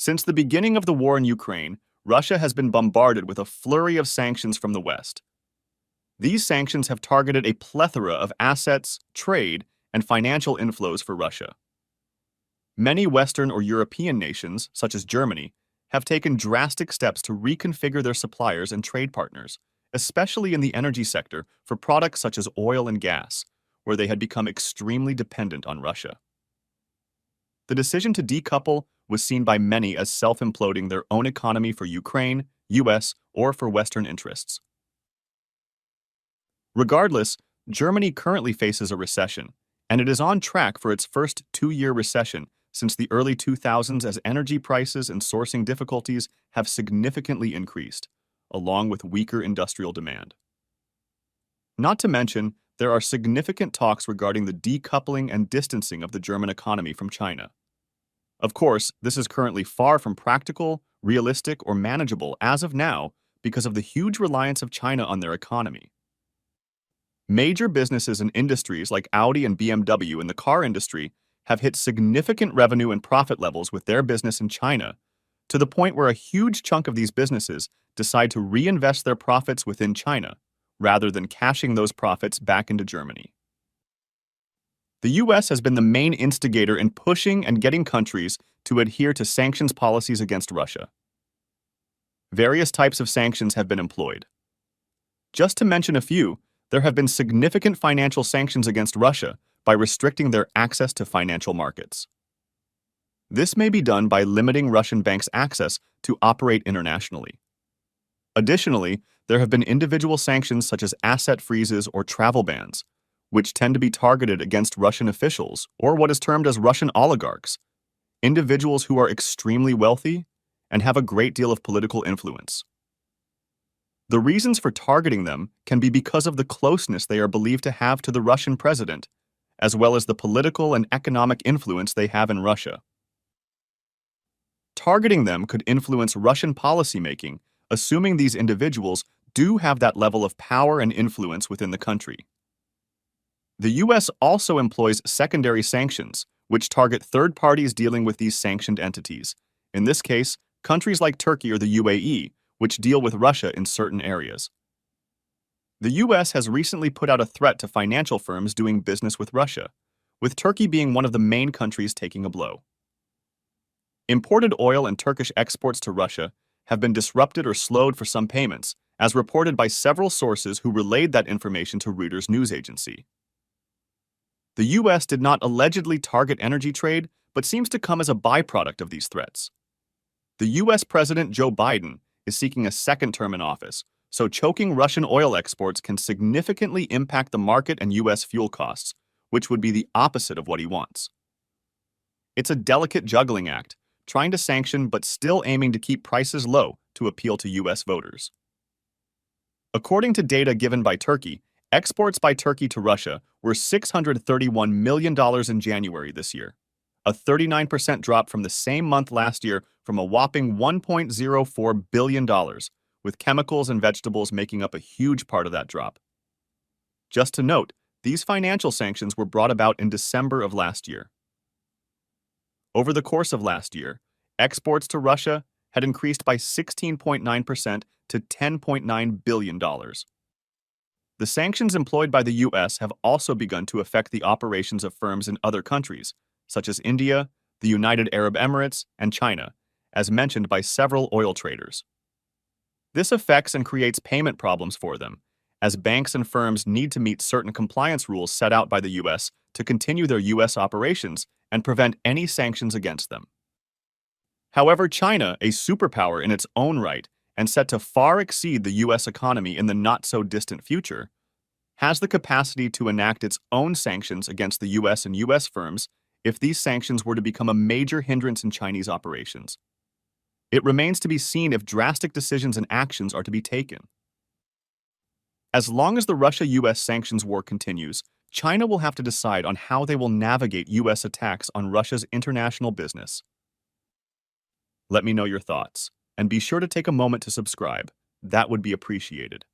Since the beginning of the war in Ukraine, Russia has been bombarded with a flurry of sanctions from the West. These sanctions have targeted a plethora of assets, trade, and financial inflows for Russia. Many Western or European nations, such as Germany, have taken drastic steps to reconfigure their suppliers and trade partners, especially in the energy sector for products such as oil and gas, where they had become extremely dependent on Russia. The decision to decouple was seen by many as self-imploding their own economy for Ukraine, US, or for Western interests. Regardless, Germany currently faces a recession, and it is on track for its first two-year recession since the early 2000s as energy prices and sourcing difficulties have significantly increased, along with weaker industrial demand. Not to mention, there are significant talks regarding the decoupling and distancing of the German economy from China. Of course, this is currently far from practical, realistic, or manageable as of now because of the huge reliance of China on their economy. Major businesses and industries like Audi and BMW in the car industry have hit significant revenue and profit levels with their business in China, to the point where a huge chunk of these businesses decide to reinvest their profits within China, rather than cashing those profits back into Germany. The US has been the main instigator in pushing and getting countries to adhere to sanctions policies against Russia. Various types of sanctions have been employed. Just to mention a few, there have been significant financial sanctions against Russia by restricting their access to financial markets. This may be done by limiting Russian banks' access to operate internationally. Additionally, there have been individual sanctions such as asset freezes or travel bans, which tend to be targeted against Russian officials or what is termed as Russian oligarchs, individuals who are extremely wealthy and have a great deal of political influence. The reasons for targeting them can be because of the closeness they are believed to have to the Russian president, as well as the political and economic influence they have in Russia. Targeting them could influence Russian policymaking, assuming these individuals do have that level of power and influence within the country. The US also employs secondary sanctions, which target third parties dealing with these sanctioned entities, in this case, countries like Turkey or the UAE, which deal with Russia in certain areas. The US has recently put out a threat to financial firms doing business with Russia, with Turkey being one of the main countries taking a blow. Imported oil and Turkish exports to Russia have been disrupted or slowed for some payments, as reported by several sources who relayed that information to Reuters news agency. The US did not allegedly target energy trade, but seems to come as a byproduct of these threats. The US President Joe Biden is seeking a second term in office, so choking Russian oil exports can significantly impact the market and US fuel costs, which would be the opposite of what he wants. It's a delicate juggling act, trying to sanction but still aiming to keep prices low to appeal to US voters. According to data given by Turkey, exports by Turkey to Russia were $631 million in January this year, a 39% drop from the same month last year from a whopping $1.04 billion, with chemicals and vegetables making up a huge part of that drop. Just to note, these financial sanctions were brought about in December of last year. Over the course of last year, exports to Russia had increased by 16.9% to $10.9 billion. The sanctions employed by the US have also begun to affect the operations of firms in other countries, such as India, the United Arab Emirates, and China, as mentioned by several oil traders. This affects and creates payment problems for them, as banks and firms need to meet certain compliance rules set out by the US to continue their US operations and prevent any sanctions against them. However, China, a superpower in its own right and set to far exceed the US economy in the not-so-distant future, has the capacity to enact its own sanctions against the US and US firms if these sanctions were to become a major hindrance in Chinese operations. It remains to be seen if drastic decisions and actions are to be taken. As long as the Russia-US sanctions war continues, China will have to decide on how they will navigate US attacks on Russia's international business. Let me know your thoughts, and be sure to take a moment to subscribe. That would be appreciated.